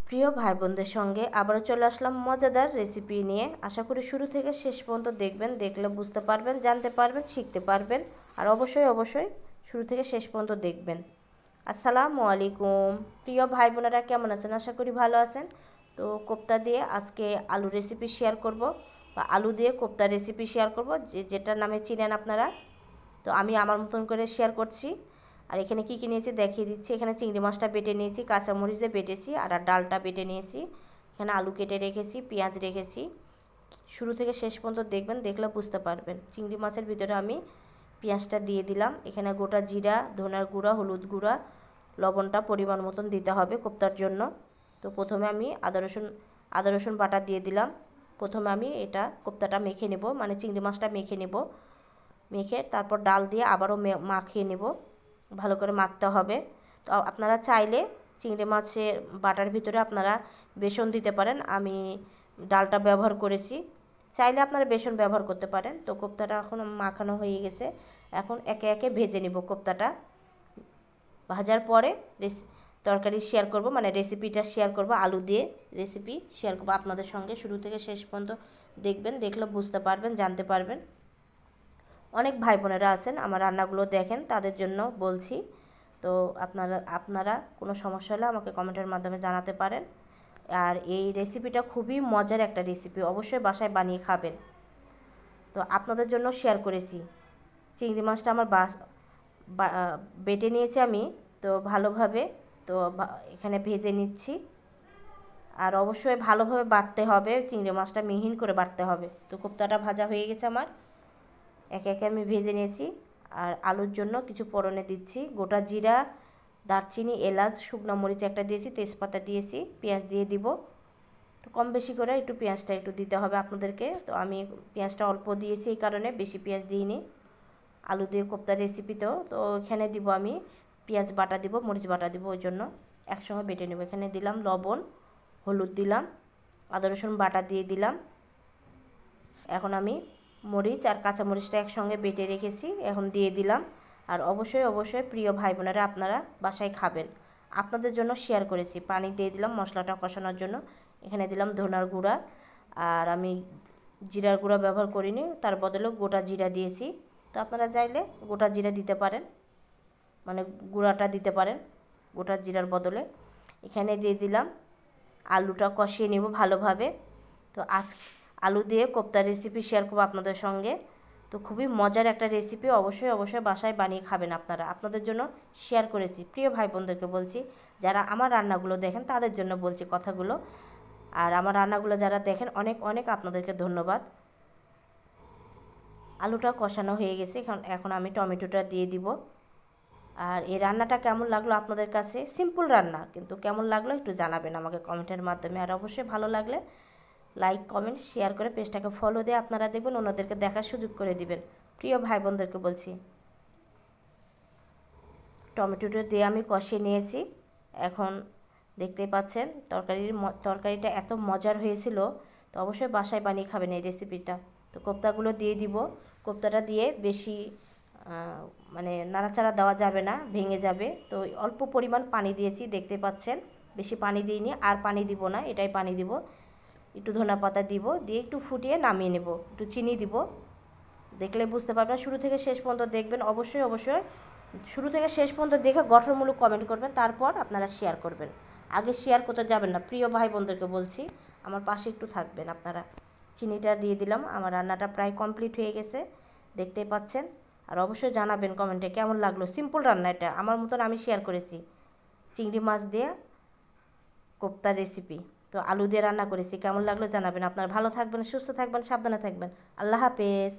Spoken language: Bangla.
প্রিয় ভাই বোনদের সঙ্গে আবারও চলে আসলাম মজাদার রেসিপি নিয়ে। আশা করি শুরু থেকে শেষ পর্যন্ত দেখবেন, দেখলে বুঝতে পারবেন, জানতে পারবেন, শিখতে পারবেন। আর অবশ্যই শুরু থেকে শেষ পর্যন্ত দেখবেন। আসসালামু আলাইকুম প্রিয় ভাই বোনেরা, কেমন আছেন? আশা করি ভালো আছেন। তো কোপ্তা দিয়ে আজকে আলু রেসিপি শেয়ার করব, বা আলু দিয়ে কোপ্তা রেসিপি শেয়ার করব, যেটার নামে চিনেন আপনারা। তো আমি আমার মতন করে শেয়ার করছি। আর এখানে কী কী নিয়েছি দেখিয়ে দিচ্ছি। এখানে চিংড়ি মাছটা বেটে নিয়েছি, কাঁচামরিচ দিয়ে বেটেছি, আর ডালটা বেটে নিয়েছি। এখানে আলু কেটে রেখেছি, পেঁয়াজ রেখেছি। শুরু থেকে শেষ পর্যন্ত দেখবেন, দেখলে বুঝতে পারবেন। চিংড়ি মাছের ভিতরে আমি পেঁয়াজটা দিয়ে দিলাম। এখানে গোটা জিরা, ধনের গুঁড়া, হলুদ গুঁড়া, লবণটা পরিমাণ মতন দিতে হবে কোপ্তার জন্য। তো প্রথমে আমি আদা রসুন বাটা দিয়ে দিলাম। প্রথমে আমি এটা কোপ্তাটা মেখে নেব, মানে চিংড়ি মাছটা মেখে নেব। মেখে তারপর ডাল দিয়ে আবারও মাখিয়ে নেব, ভালো করে মাখতে হবে। তো আপনারা চাইলে চিংড়ি মাছের বাটার ভিতরে আপনারা বেসন দিতে পারেন, আমি ডালটা ব্যবহার করেছি। চাইলে আপনারা বেসন ব্যবহার করতে পারেন। তো কোপ্তাটা এখন মাখানো হয়ে গেছে, এখন একে একে ভেজে নেব কোপ্তাটা। ভাজার পরে তরকারি শেয়ার করব, মানে রেসিপিটা শেয়ার করব, আলু দিয়ে রেসিপি শেয়ার করব আপনাদের সঙ্গে। শুরু থেকে শেষ পর্যন্ত দেখবেন, দেখলে বুঝতে পারবেন, জানতে পারবেন। অনেক ভাই বোনেরা আছেন আমার রান্নাগুলো দেখেন, তাদের জন্য বলছি। তো আপনারা কোনো সমস্যা হলে আমাকে কমেন্টের মাধ্যমে জানাতে পারেন। আর এই রেসিপিটা খুবই মজার একটা রেসিপি, অবশ্যই বাসায় বানিয়ে খাবেন। তো আপনাদের জন্য শেয়ার করেছি। চিংড়ি মাছটা আমার বেটে নিয়েছি আমি, তো ভালোভাবে তো এখানে ভেজে নিচ্ছি। আর অবশ্যই ভালোভাবে বাটতে হবে, চিংড়ি মাছটা মিহিন করে বাটতে হবে। তো কোপ্তাটা ভাজা হয়ে গেছে আমার, একে একে আমি ভেজে নিয়েছি। আর আলুর জন্য কিছু ফোড়নে দিচ্ছি, গোটা জিরা, দারচিনি, এলাচ, শুকনো মরিচ একটা দিয়েছি, তেজপাতা দিয়েছি, পেঁয়াজ দিয়ে দিব। তো কম বেশি করে একটু পেঁয়াজটা একটু দিতে হবে আপনাদেরকে। তো আমি পেঁয়াজটা অল্প দিয়েছি, এই কারণে বেশি পেঁয়াজ দিইনি আলু দিয়ে কোপ্তা রেসিপিতেও। তো এখানে দিব আমি পেঁয়াজ বাটা দিব, মরিচ বাটা দিব, ওই জন্য একসঙ্গে বেটে নেব। এখানে দিলাম লবণ, হলুদ দিলাম, আদা রসুন বাটা দিয়ে দিলাম। এখন আমি মরিচ আর কাঁচামরিচটা একসঙ্গে বেটে রেখেছি, এখন দিয়ে দিলাম। আর অবশ্যই প্রিয় ভাই বোনেরা, আপনারা বাসায় খাবেন, আপনাদের জন্য শেয়ার করেছি। পানি দিয়ে দিলাম মশলাটা কষানোর জন্য। এখানে দিলাম ধনার গুঁড়া, আর আমি জিরার গুঁড়া ব্যবহার করিনি, তার বদলে গোটা জিরা দিয়েছি। তো আপনারা চাইলে গোটা জিরা দিতে পারেন, মানে গুঁড়াটা দিতে পারেন গোটা জিরার বদলে। এখানে দিয়ে দিলাম, আলুটা কষিয়ে নেব ভালোভাবে। তো আলু দিয়ে কোপ্তা রেসিপি শেয়ার করবো আপনাদের সঙ্গে। তো খুবই মজার একটা রেসিপি, অবশ্যই বাসায় বানিয়ে খাবেন আপনারা। আপনাদের জন্য শেয়ার করেছি, প্রিয় ভাই বোনদেরকে বলছি, যারা আমার রান্নাগুলো দেখেন তাদের জন্য বলছি কথাগুলো। আর আমার রান্নাগুলো যারা দেখেন, অনেক আপনাদেরকে ধন্যবাদ। আলুটা কষানো হয়ে গেছে, এখন আমি টমেটোটা দিয়ে দিব। আর এই রান্নাটা কেমন লাগলো আপনাদের কাছে? সিম্পল রান্না, কিন্তু কেমন লাগলো একটু জানাবেন আমাকে কমেন্টের মাধ্যমে। আর অবশ্যই ভালো লাগলে লাইক, কমেন্ট, শেয়ার করে পেজটাকে ফলো দিয়ে আপনারা দেখবেন, অন্যদেরকে দেখার সুযোগ করে দিবেন। প্রিয় ভাই বোনদেরকে বলছি, টমেটোটা দিয়ে আমি কষিয়ে নিয়েছি। এখন দেখতেই পাচ্ছেন তরকারিটা এত মজার হয়েছিল। তো অবশ্যই বাসায় বানিয়ে খাবেন এই রেসিপিটা। তো কোপ্তাগুলো দিয়ে দিব। কোপ্তাটা দিয়ে বেশি মানে নাড়াচাড়া দেওয়া যাবে না, ভেঙে যাবে। তো অল্প পরিমাণ পানি দিয়েছি, দেখতে পাচ্ছেন, বেশি পানি দিইনি, আর পানি দিব না, এটাই পানি দিব। একটু ধনেপাতা দিব, দিয়ে একটু ফুটিয়ে নামিয়ে নেব। একটু চিনি দিব, দেখলে বুঝতে পারবেন। শুরু থেকে শেষ পর্যন্ত দেখবেন, অবশ্যই শুরু থেকে শেষ পর্যন্ত দেখে গঠনমূলক কমেন্ট করবেন, তারপর আপনারা শেয়ার করবেন। আগে শেয়ার করতে যাবেন না, প্রিয় ভাই বোনদেরকে বলছি, আমার পাশে একটু থাকবেন আপনারা। চিনিটা দিয়ে দিলাম, আমার রান্নাটা প্রায় কমপ্লিট হয়ে গেছে, দেখতেই পাচ্ছেন। আর অবশ্যই জানাবেন কমেন্টে কেমন লাগলো। সিম্পল রান্না, এটা আমার মতন আমি শেয়ার করেছি। চিংড়ি মাছ দিয়ে কোপ্তা রেসিপি, তো আলু দিয়ে রান্না করেছি, কেমন লাগলো জানাবেন। আপনারা ভালো থাকবেন, সুস্থ থাকবেন, সাবধানে থাকবেন। আল্লাহ হাফেজ।